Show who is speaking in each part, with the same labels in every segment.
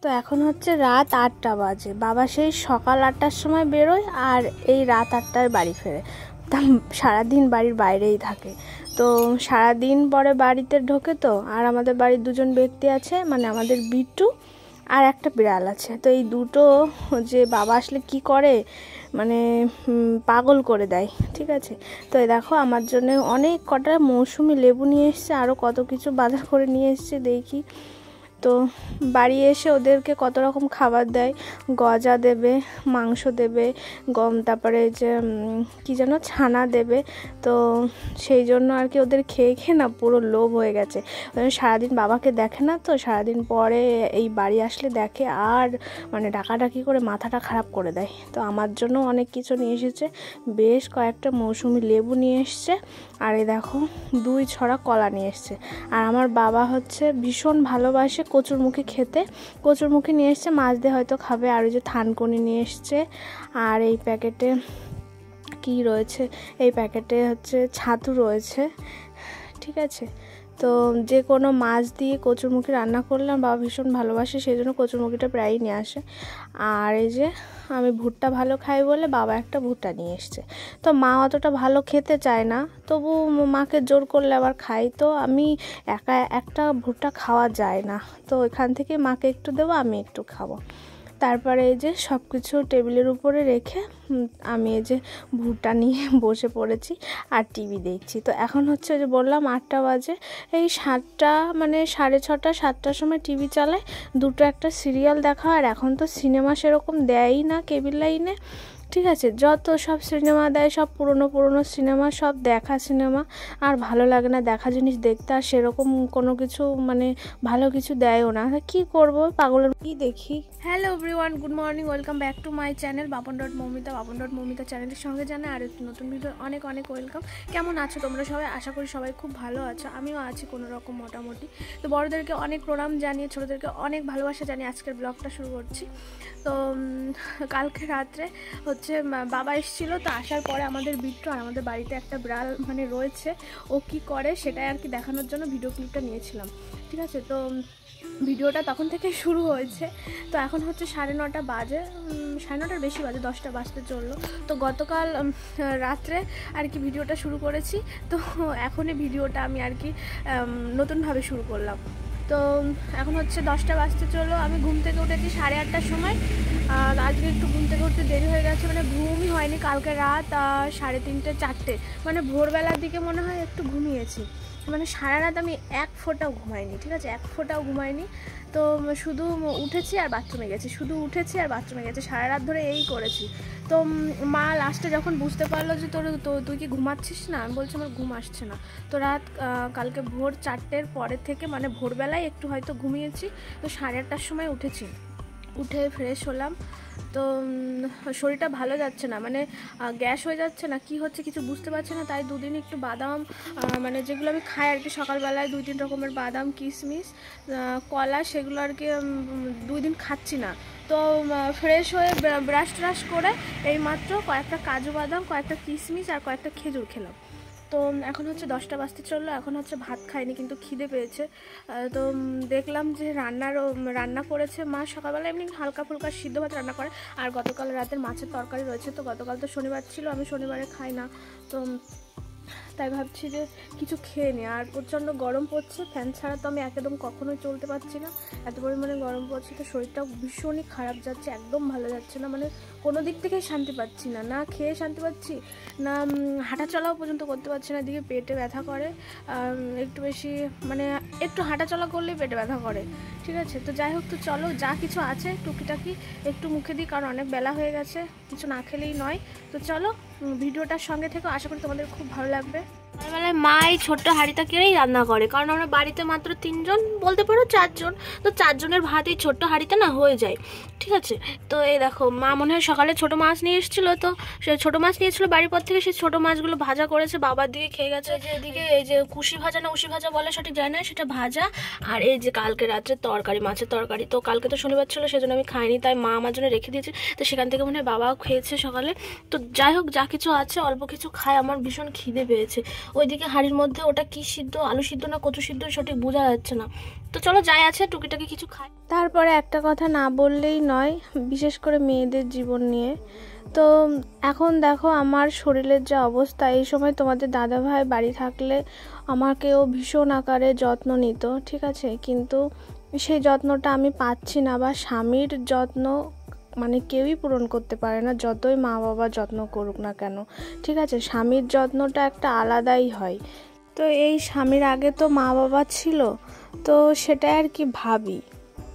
Speaker 1: তো এখন হচ্ছে রাত 8টা বাজে। বাবা সেই সকাল 8টার সময় বেরোয় আর এই রাত 8টায় বাড়ি ফেরে। তা সারাদিন বাড়ির বাইরেই থাকে। তো সারাদিন পরে বাড়িতে ঢোকে। তো আর আমাদের বাড়ির দুজন ব্যক্তি আছে, মানে আমাদের বিট্টু আর একটা বিড়াল আছে। তো এই দুটো যে বাবা আসলে কি করে, মানে পাগল করে দেয়। ঠিক আছে, তো এই দেখো আমার জন্য অনেক কটা মৌসুমি লেবু নিয়ে এসছে, আরও কত কিছু বাজার করে নিয়ে এসছে দেখি। তো বাড়ি এসে ওদেরকে কত রকম খাবার দেয়, গজা দেবে, মাংস দেবে, গম, তারপরে যে কি যেন ছানা দেবে। তো সেই জন্য আর কি ওদের খেয়ে খেয়ে না পুরো লোভ হয়ে গেছে। সারাদিন বাবাকে দেখে না, তো সারাদিন পরে এই বাড়ি আসলে দেখে আর মানে ডাকাডাকি করে মাথাটা খারাপ করে দেয়। তো আমার জন্য অনেক কিছু নিয়ে এসেছে, বেশ কয়েকটা মৌসুমি লেবু নিয়ে এসছে, আর এই দেখো 2 ছড়া কলা নিয়ে এসছে। আর আমার বাবা হচ্ছে ভীষণ ভালোবাসে কচুরমুখী খেতে। কচুরমুখী নিয়ে এসছে, মাছ দিয়ে হয়তো খাবে। আর ওই যে থানকুনি নিয়ে এসছে। আর এই প্যাকেটে কি রয়েছে, এই প্যাকেটে হচ্ছে ছাতু রয়েছে। ঠিক আছে, তো যে কোনো মাছ দিয়ে কচুরমুখী রান্না করলাম, বাবা ভীষণ ভালোবাসে, সেই জন্য কচুরমুখীটা প্রায়ই নিয়ে আসে। আর এই যে আমি ভুট্টা ভালো খাই বলে বাবা একটা ভুট্টা নিয়ে এসছে। তো মা অতটা ভালো খেতে চায় না, তবু মাকে জোর করলে আবার খাই। তো আমি একা একটা ভুট্টা খাওয়া যায় না, তো এখান থেকে মাকে একটু দেবো, আমি একটু খাবো। তারপরে এই যে সব কিছু টেবিলের উপরে রেখে আমি এই যে ভুট্টা নিয়ে বসে পড়েছি আর টিভি দেখছি। তো এখন হচ্ছে যে বললাম 8টা বাজে, এই 7টা মানে 6:30 7টার সময় টিভি চালায়, দুটো একটা সিরিয়াল দেখা। আর এখন তো সিনেমা সেরকম দেয়ই না কেবিল লাইনে। ঠিক আছে, যত সব সিনেমা দেয় সব পুরনো সিনেমা, সব দেখা সিনেমা, আর ভালো লাগে না দেখা জিনিস দেখতে। আর সেরকম কোনো কিছু মানে ভালো কিছু দেয়ও না, কি করব, পাগলের কি দেখি। Hello everyone, good morning, welcome back to my channel Bapan Moumita চ্যানেলের সঙ্গে জানা আর একটু নতুন ভিডিও অনেক ওয়েলকাম। কেমন আছো তোমরা সবাই? আশা করি সবাই খুব ভালো আছো, আমিও আছি কোনো রকম মোটামুটি। তো বড়োদেরকে অনেক প্রণাম জানিয়ে ছোটোদেরকে অনেক ভালোবাসা জানিয়ে আজকের ব্লগটা শুরু করছি। তো কালকে রাত্রে হচ্ছে বাবা এসেছিল, তো আসার পরে আমাদের বিট্টু আর আমাদের বাড়িতে একটা বিড়াল মানে রয়েছে, ও কি করে সেটাই আর কি দেখানোর জন্য ভিডিও ক্লিপটা নিয়েছিলাম। ঠিক আছে, তো ভিডিওটা তখন থেকে শুরু হয়েছে। তো এখন হচ্ছে 9:30 বাজে, 9:30 বেশি বাজে, 10টা বাজতে চললো। তো গতকাল রাত্রে আর কি ভিডিওটা শুরু করেছি, তো এখনই ভিডিওটা আমি আর কি নতুনভাবে শুরু করলাম। তো এখন হচ্ছে 10টা বাজতে চললো, আমি ঘুম থেকে উঠেছি 8:30টার সময়। আজকে একটু ঘুম থেকে উঠতে দেরি হয়ে গেছে, মানে ঘুমই হয়নি কালকে রাত 3:30 4টে, মানে ভোরবেলার দিকে মনে হয় একটু ঘুমিয়েছি। মানে সারা রাত আমি এক ফোঁটাও ঘুমাইনি। ঠিক আছে, এক ফোঁটাও ঘুমাইনি। তো শুধু উঠেছি আর বাথরুমে গেছি, সারা রাত ধরে এই করেছি। তো মা লাস্টে যখন বুঝতে পারলো যে তুই কি ঘুমাচ্ছিস না, আমি বলছি আমার ঘুম আসছে না। তো রাত কালকে ভোর 4টের পরের থেকে মানে ভোরবেলায় একটু হয়তো ঘুমিয়েছি। তো 8:30টার সময় উঠেছি, উঠে ফ্রেশ হলাম। তো শরীরটা ভালো যাচ্ছে না, মানে গ্যাস হয়ে যাচ্ছে না, কি হচ্ছে কিছু বুঝতে পারছি না। তাই দুদিন একটু বাদাম মানে যেগুলো আমি খাই আর কি সকালবেলায়, 2-3 রকমের বাদাম, কিশমিশ, কলা, সেগুলো আর কি 2 দিন খাচ্ছি না। তো ফ্রেশ হয়ে ব্রাশ করে এইমাত্র কয়েকটা কাজু বাদাম, কয়েকটা কিশমিশ আর কয়েকটা খেজুর খেলাম। তো এখন হচ্ছে 10টা বাজতে চললো, এখন হচ্ছে ভাত খাইনি কিন্তু খিদে পেয়েছে। তো দেখলাম যে রান্না করেছে মা সকালবেলা, এমনি হালকা ফুলকা সিদ্ধ ভাত রান্না করে। আর গতকাল রাতের মাছের তরকারি রয়েছে, তো গতকাল তো শনিবার ছিল, আমি শনিবারে খাই না, তো তাই ভাবছি যে কিছু খেয়ে নিই। আর প্রচণ্ড গরম পড়ছে, ফ্যান ছাড়া তো আমি একদম কখনোই চলতে পারছি না, এত পরিমাণে গরম পড়ছে। তো শরীরটাও ভীষণই খারাপ যাচ্ছে, একদম ভালো যাচ্ছে না, মানে কোনো দিক থেকেই শান্তি পাচ্ছি না, না খেয়ে শান্তি পাচ্ছি, না হাঁটা চলাও পর্যন্ত করতে পারছি না। এদিকে পেটে ব্যথা করে, একটু বেশি মানে একটু হাঁটা চলা করলেই পেটে ব্যথা করে। ঠিক আছে, তো যাই হোক, তো চলো যা কিছু আছে টুকিটাকি একটু মুখে দিই, কারণ অনেক বেলা হয়ে গেছে, কিছু না খেলেই নয়। তো চলো ভিডিওটার সঙ্গে থেকে, আশা করি তোমাদের খুব ভালো লাগবে। সকালবেলায় মা এই ছোট্ট হাঁড়িটা কেড়েই রান্না করে, কারণ আমরা বাড়িতে মাত্র 3 জন, বলতে পারো 4 জন, তো 4 জনের ভাত এই ছোট্ট হাঁড়িতে না হয়ে যায়। ঠিক আছে, তো এই দেখো মা মনে হয় সকালে ছোটো মাছ নিয়ে এসেছিলো, তো সে ছোটো মাছ নিয়েছিলো বাড়ির পর থেকে, সেই ছোটো মাছগুলো ভাজা করেছে, বাবার দিকে খেয়ে গেছে। যে এদিকে এই যে কুশি ভাজা না উশি ভাজা বলে সঠিক জানি না, সেটা ভাজা। আর এই যে কালকে রাত্রে তরকারি, মাছের তরকারি, তো কালকে তো শনিবার ছিল সেজন্য আমি খাইনি, তাই মা আমার জন্য রেখে দিয়েছে। তো সেখান থেকে মনে হয় বাবাও খেয়েছে সকালে। তো যাই হোক, যা কিছু আছে অল্প কিছু খায়, আমার ভীষণ খিদে পেয়েছে। ওইদিকে হাঁড়ির মধ্যে ওটা কি সিদ্ধ, আলু সিদ্ধ না কচু সিদ্ধ সঠিক বোঝা যাচ্ছে না। তো চলো যাই আছে টুকিটাকি কিছু খাই। তারপরে একটা কথা না বললেই নয়, বিশেষ করে মেয়েদের জীবন নিয়ে। তো এখন দেখো আমার শরীরের যা অবস্থা, এই সময় তোমাদের দাদাভাই বাড়ি থাকলে আমাকেও ভীষণ আকারে যত্ন নিত, ঠিক আছে, কিন্তু সেই যত্নটা আমি পাচ্ছি না, বা স্বামীর যত্ন মানে কেউই পূরণ করতে পারে না, যতই মা বাবা যত্ন করুক না কেন, ঠিক আছে, স্বামীর যত্নটা একটা আলাদাই হয়। তো এই স্বামীর আগে তো মা বাবা ছিল, তো সেটা আর কি ভাবি।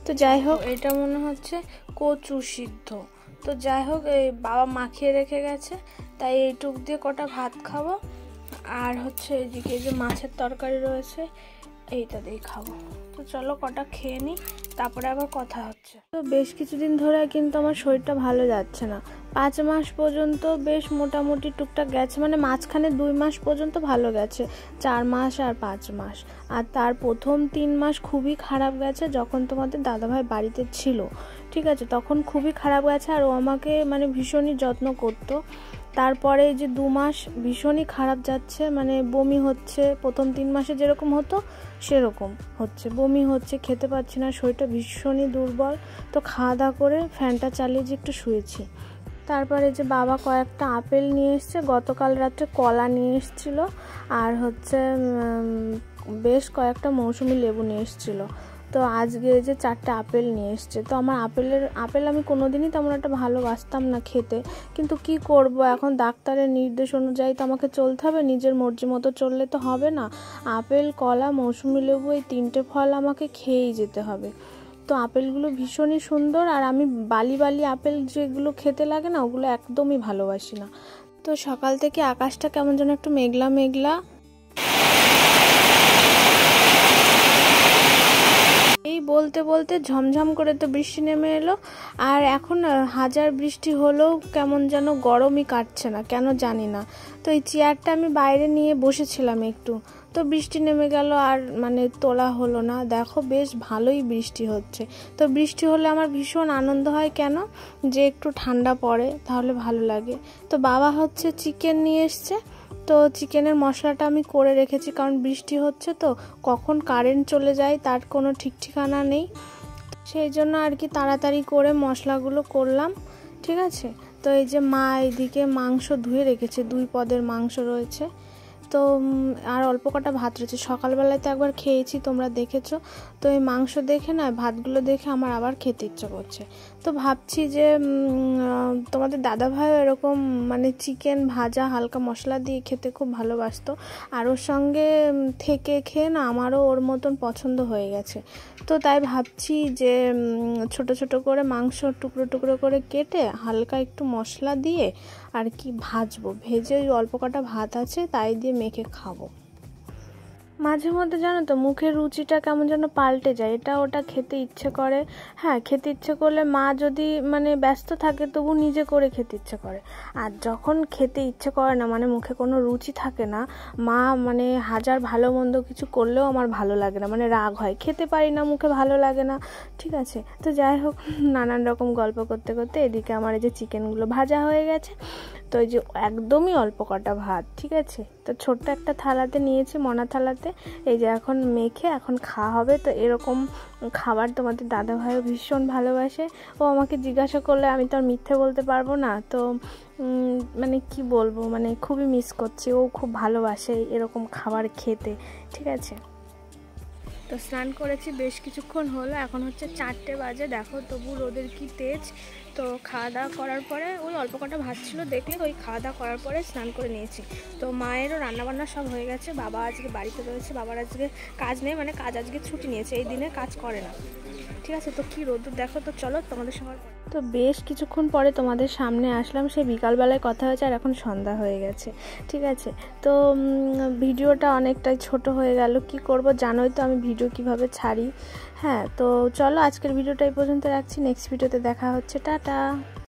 Speaker 1: তো যাই হোক, এটা মনে হচ্ছে কচু সিদ্ধ। তো যাই হোক, এই বাবা মাখিয়ে রেখে গেছে, তাই এইটুক দিয়ে কটা ভাত খাবো। আর হচ্ছে এদিকে যে মাছের তরকারি রয়েছে, এইটা দিয়ে খাবো। তো চলো কটা খেয়ে নিই, তারপরে আবার কথা হচ্ছে। তো বেশ কিছুদিন ধরে কিন্তু আমার শরীরটা ভালো যাচ্ছে না। 5 মাস পর্যন্ত বেশ মোটামুটি টুকটাক গেছে, মানে মাঝখানে 2 মাস পর্যন্ত ভালো গেছে, 4 মাস আর 5 মাস। আর তার প্রথম 3 মাস খুবই খারাপ গেছে, যখন তোমাদের দাদাভাই বাড়িতে ছিল, ঠিক আছে, তখন খুবই খারাপ গেছে। আর ও আমাকে মানে ভীষণই যত্ন করতো। তারপরে যে 2 মাস ভীষণই খারাপ যাচ্ছে, মানে বমি হচ্ছে, প্রথম 3 মাসে যেরকম হতো সেরকম হচ্ছে, বমি হচ্ছে, খেতে পাচ্ছি না, শরীরটা ভীষণই দুর্বল। তো খাওয়া দাওয়া করে ফ্যানটা চালিয়ে যে একটু শুয়েছি। তারপরে যে বাবা কয়েকটা আপেল নিয়ে এসছে, গতকাল রাত্রে কলা নিয়ে এসছিল, আর হচ্ছে বেশ কয়েকটা মৌসুমি লেবু নিয়ে এসেছিলো। তো আজকে যে 4টা আপেল নিয়ে এসছে। তো আমার আপেল আমি কোনোদিনই তেমন একটা ভালোবাসতাম না খেতে, কিন্তু কি করব, এখন ডাক্তারের নির্দেশ অনুযায়ী তো আমাকে চলতে হবে, নিজের মর্জি মতো চললে তো হবে না। আপেল, কলা, মৌসুমি লেবু, এই 3টে ফল আমাকে খেয়েই যেতে হবে। তো আপেলগুলো ভীষণই সুন্দর, আর আমি বালি বালি আপেল যেগুলো খেতে লাগে না, ওগুলো একদমই ভালোবাসি না। তো সকাল থেকে আকাশটা কেমন যেন একটু মেঘলা মেঘলা, এই বলতে বলতে ঝমঝম করে তো বৃষ্টি নেমে এলো। আর এখন হাজার বৃষ্টি হলেও কেমন যেন গরমই কাটছে না, কেন জানি না। তো এই চেয়ারটা আমি বাইরে নিয়ে বসেছিলাম একটু, তো বৃষ্টি নেমে গেল, আর মানে তোলা হলো না। দেখো বেশ ভালোই বৃষ্টি হচ্ছে। তো বৃষ্টি হলে আমার ভীষণ আনন্দ হয়, কেন যে একটু ঠান্ডা পড়ে, তাহলে ভালো লাগে। তো বাবা হচ্ছে চিকেন নিয়ে এসছে, তো চিকেনের মশলাটা আমি করে রেখেছি, কারণ বৃষ্টি হচ্ছে তো কখন কারেন্ট চলে যায় তার কোনো ঠিক ঠিকানা নেই, সেই জন্য আর কি তাড়াতাড়ি করে মশলাগুলো করলাম, ঠিক আছে। তো এই যে মা এইদিকে মাংস ধুয়ে রেখেছে, 2 পদের মাংস রয়েছে, তো আর অল্প কটা ভাত রয়েছে। সকালবেলায় তো একবার খেয়েছি, তোমরা দেখেছো। তো এই মাংস দেখে না, ভাতগুলো দেখে আমার আবার খেতে ইচ্ছা করছে। তো ভাবছি যে তোমাদের দাদাভাইও এরকম মানে চিকেন ভাজা হালকা মশলা দিয়ে খেতে খুব ভালোবাসতো, আর ওর সঙ্গে থেকে খেয়ে না আমারও ওর মতন পছন্দ হয়ে গেছে। তো তাই ভাবছি যে ছোট ছোট করে মাংস টুকরো টুকরো করে কেটে হালকা একটু মশলা দিয়ে আর কি ভাজবো, ভেজে ওই অল্প কটা ভাত আছে তাই দিয়ে মেখে খাবো। মাঝে মধ্যে জানো তো মুখের রুচিটা কেমন যেন পাল্টে যায়, এটা ওটা খেতে ইচ্ছে করে। হ্যাঁ, খেতে ইচ্ছে করলে মা যদি মানে ব্যস্ত থাকে তবু নিজে করে খেতে ইচ্ছে করে, আর যখন খেতে ইচ্ছে করে না, মানে মুখে কোনো রুচি থাকে না, মা মানে হাজার ভালো মন্দ কিছু করলেও আমার ভালো লাগে না, মানে রাগ হয়, খেতে পারি না, মুখে ভালো লাগে না, ঠিক আছে। তো যাই হোক, নানান রকম গল্প করতে করতে এদিকে আমার এই যে চিকেনগুলো ভাজা হয়ে গেছে। তো এই যে একদমই অল্প কটা ভাত, ঠিক আছে, তো ছোট্ট একটা থালাতে নিয়েছি, মনা থালাতে, এই যে এখন মেখে এখন খাওয়া হবে। তো এরকম খাবার তোমাদের দাদাভাইও ভীষণ ভালোবাসে, ও আমাকে জিজ্ঞাসা করলে আমি তো আর মিথ্যে বলতে পারবো না। তো মানে কি বলবো, মানে খুবই মিস করছি, ও খুব ভালোবাসে এরকম খাবার খেতে, ঠিক আছে। তো স্নান করেছি বেশ কিছুক্ষণ হলো, এখন হচ্ছে 4টে বাজে, দেখো তবু রোদের কি তেজ। তো খাওয়া দাওয়া করার পরে ওই অল্প কটা ভাত ছিল দেখলে, ওই খাওয়া দাওয়া করার পরে স্নান করে নিয়েছি। তো মায়েরও রান্নাবান্না সব হয়ে গেছে, বাবা আজকে বাড়িতে রয়েছে, বাবার আজকে কাজ নেই, মানে কাজ আজকে ছুটি নিয়েছে, এই দিনে কাজ করে না, ঠিক আছে। তো কি রোদ দেখো। তো চলো তোমাদের সঙ্গে, তো বেশ কিছুক্ষণ পরে তোমাদের সামনে আসলাম, সেই বিকালবেলায় কথা হয়েছে, আর এখন সন্ধ্যা হয়ে গেছে, ঠিক আছে। তো ভিডিওটা অনেকটাই ছোট হয়ে গেল, কি করব, জানোই তো আমি ভিডিও কিভাবে ছাড়ি। হ্যাঁ, তো চলো আজকের ভিডিওটা এই পর্যন্ত রাখছি, নেক্সট ভিডিওতে দেখা হচ্ছে, টাটা।